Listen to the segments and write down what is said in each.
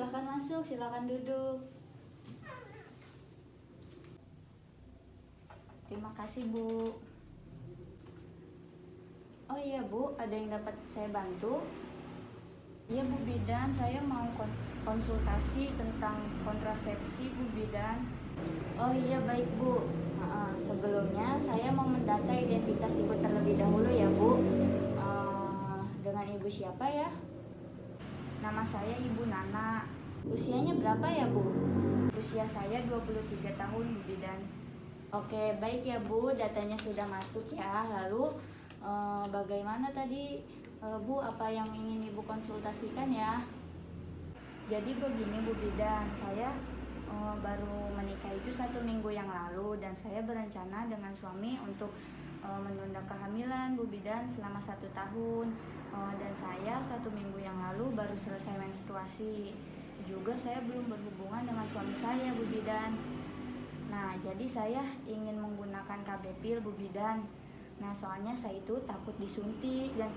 silahkan masuk, silahkan duduk. Terima kasih Bu. Oh iya Bu, ada yang dapat saya bantu? Iya Bu Bidan, saya mau konsultasi tentang kontrasepsi Bu Bidan. Oh iya baik Bu. Sebelumnya saya mau mendata identitas Ibu terlebih dahulu ya Bu. Dengan Ibu siapa ya? Nama saya Ibu Nana. Usianya berapa ya Bu? Usia saya 23 tahun Bu Bidan. Oke baik ya Bu, datanya sudah masuk ya. Lalu bagaimana tadi Bu, apa yang ingin Ibu konsultasikan ya? Jadi begini Bu Bidan, saya baru menikah itu 1 minggu yang lalu dan saya berencana dengan suami untuk menunda kehamilan Bu Bidan selama 1 tahun. Dan saya 1 minggu yang lalu baru selesai menstruasi. Juga saya belum berhubungan dengan suami saya Bu Bidan. Nah jadi saya ingin menggunakan KB pil Bu Bidan. Nah soalnya saya itu takut disuntik dan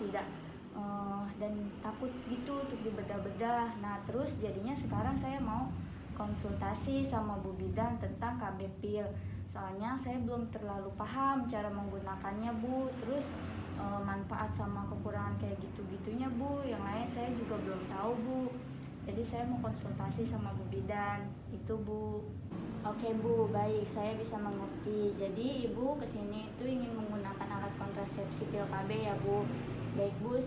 takut gitu untuk dibedah-bedah. Nah terus jadinya sekarang saya mau konsultasi sama Bu Bidan tentang KB pil. Soalnya saya belum terlalu paham cara menggunakannya Bu. Terus manfaat sama kekurangan kayak gitu-gitunya Bu. Yang lain saya juga belum tahu Bu. Jadi saya mau konsultasi sama Bu Bidan. Itu Bu. Oke Bu, baik, saya bisa mengerti. Jadi Ibu kesini itu ingin menggunakan alat kontrasepsi pil KB ya Bu. Baik Bu,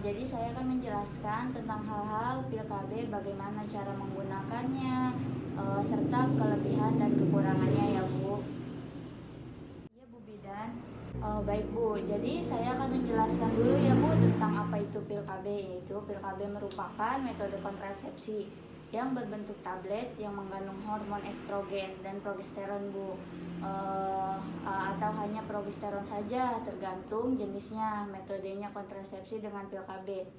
jadi saya akan menjelaskan tentang hal-hal pil KB, bagaimana cara menggunakannya, serta kelebihan dan kekurangannya ya Bu. Iya Bu Bidan. Baik Bu, jadi saya akan menjelaskan dulu ya Bu tentang apa itu pil KB. Yaitu pil KB merupakan metode kontrasepsi yang berbentuk tablet yang mengandung hormon estrogen dan progesteron Bu, atau hanya progesteron saja, tergantung jenisnya. Metodenya kontrasepsi dengan pil KB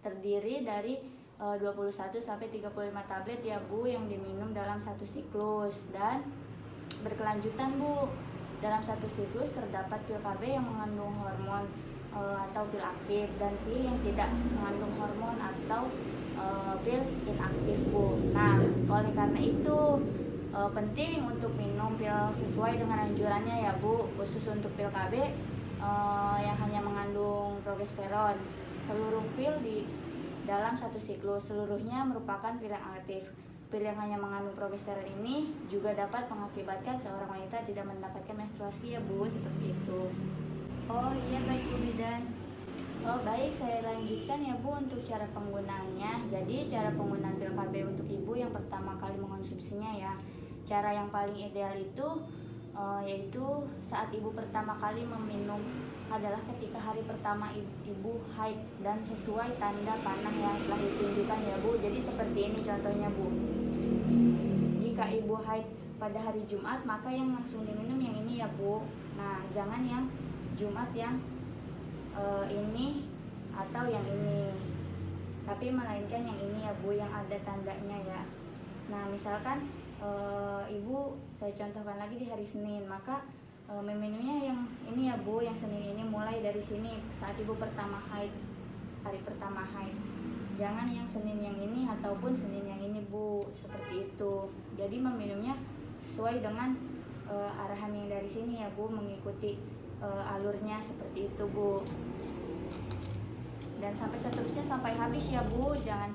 terdiri dari 21 sampai 35 tablet ya Bu, yang diminum dalam 1 siklus dan berkelanjutan Bu. Dalam 1 siklus terdapat pil KB yang mengandung hormon atau pil aktif, dan pil yang tidak mengandung hormon atau pil inaktif Bu. Nah oleh karena itu penting untuk minum pil sesuai dengan anjurannya ya Bu, khusus untuk pil KB yang hanya mengandung progesteron. Seluruh pil di dalam 1 siklus seluruhnya merupakan pil yang aktif. Pil yang hanya mengandung progesteron ini juga dapat mengakibatkan seorang wanita tidak mendapatkan menstruasi ya Bu, seperti itu. Oh iya baik Bu Bidan. Oh baik, saya lanjutkan ya Bu untuk cara penggunaannya. Jadi cara penggunaan pil KB untuk Ibu yang pertama kali mengkonsumsinya ya. Cara yang paling ideal itu yaitu saat Ibu pertama kali meminum adalah ketika hari pertama Ibu haid dan sesuai tanda panah yang telah ditunjukkan ya Bu. Jadi seperti ini contohnya Bu. Jika Ibu haid pada hari Jumat, maka yang langsung diminum yang ini ya Bu. Nah jangan yang Jumat yang ini atau yang ini, tapi melainkan yang ini ya Bu, yang ada tandanya ya. Nah misalkan Ibu, saya contohkan lagi di hari Senin, maka meminumnya yang ini ya Bu, yang Senin ini mulai dari sini saat Ibu pertama haid, hari pertama haid. Jangan yang Senin yang ini ataupun Senin yang ini Bu, seperti itu. Jadi meminumnya sesuai dengan arahan yang dari sini ya Bu, mengikuti alurnya seperti itu Bu. Dan sampai seterusnya sampai habis ya Bu, jangan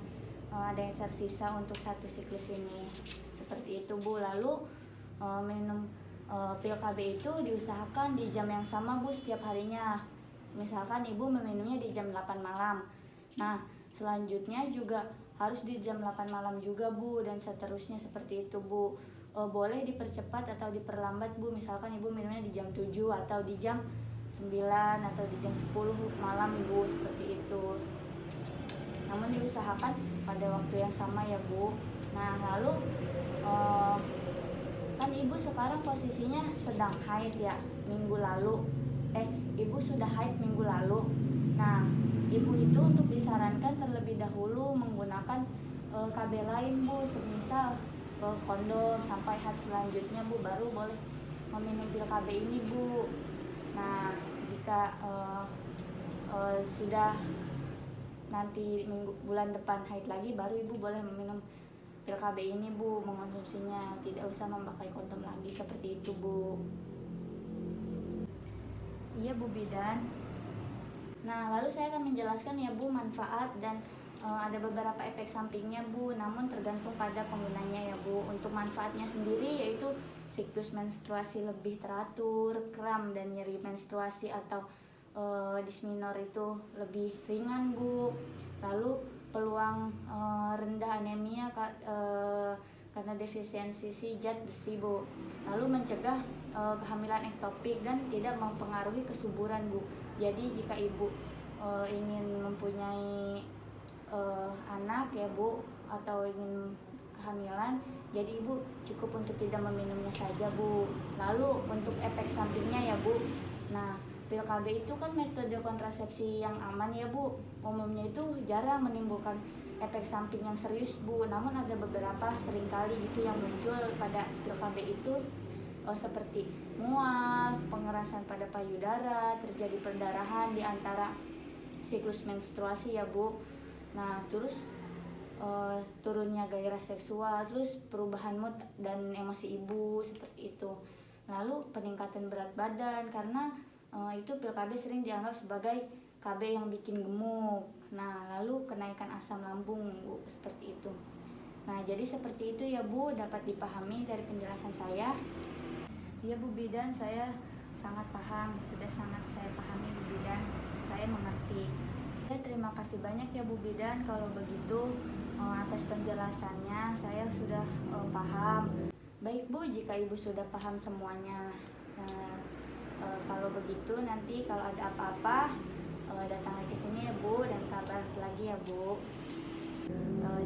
ada yang tersisa untuk 1 siklus ini, seperti itu Bu. Lalu minum pil KB itu diusahakan di jam yang sama Bu setiap harinya. Misalkan Ibu meminumnya di jam 8 malam. Nah selanjutnya juga harus di jam 8 malam juga Bu, dan seterusnya seperti itu Bu. Boleh dipercepat atau diperlambat Bu, misalkan Ibu minumnya di jam 7 atau di jam 9 atau di jam 10 malam Bu, seperti itu. Namun diusahakan pada waktu yang sama ya Bu. Nah lalu kan Ibu sekarang posisinya sedang haid ya, minggu lalu. Ibu sudah haid minggu lalu. Nah Ibu itu untuk disarankan terlebih dahulu menggunakan KB lain Bu, semisal kondom. Sampai haid selanjutnya Bu baru boleh meminum pil KB ini Bu. Nah jika sudah nanti bulan depan haid lagi, baru Ibu boleh meminum pil KB ini Bu mengonsumsinya, tidak usah memakai kondom lagi seperti itu Bu. Iya Bu Bidan. Nah lalu saya akan menjelaskan ya Bu manfaat dan ada beberapa efek sampingnya Bu, namun tergantung pada penggunanya ya Bu. Untuk manfaatnya sendiri yaitu siklus menstruasi lebih teratur, kram dan nyeri menstruasi atau disminor itu lebih ringan Bu. Lalu peluang rendah anemia karena defisiensi zat besi Bu. Lalu mencegah kehamilan ektopik dan tidak mempengaruhi kesuburan Bu. Jadi jika ibu ingin mempunyai anak ya Bu, atau ingin kehamilan, jadi ibu cukup untuk tidak meminumnya saja Bu. Lalu untuk efek sampingnya ya Bu, nah pil KB itu kan metode kontrasepsi yang aman ya Bu, umumnya itu jarang menimbulkan efek samping yang serius Bu, namun ada beberapa seringkali gitu yang muncul pada pil KB itu seperti mual, pengerasan pada payudara, terjadi perdarahan di antara siklus menstruasi ya Bu. Nah terus turunnya gairah seksual, terus perubahan mood dan emosi ibu seperti itu. Lalu peningkatan berat badan karena itu pil KB sering dianggap sebagai KB yang bikin gemuk. Nah lalu kenaikan asam lambung Bu seperti itu. Nah jadi seperti itu ya Bu, dapat dipahami dari penjelasan saya. Iya Bu Bidan, saya sangat paham, sudah sangat saya pahami Bu Bidan, saya mengerti. Ya, terima kasih banyak ya Bu Bidan, kalau begitu atas penjelasannya saya sudah paham. Baik Bu, jika Ibu sudah paham semuanya, kalau begitu nanti kalau ada apa-apa datang lagi ke sini ya Bu, dan kabar lagi ya Bu.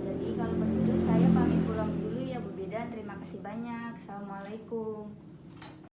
Jadi kalau begitu saya pamit pulang dulu ya Bu Bidan, terima kasih banyak. Assalamualaikum.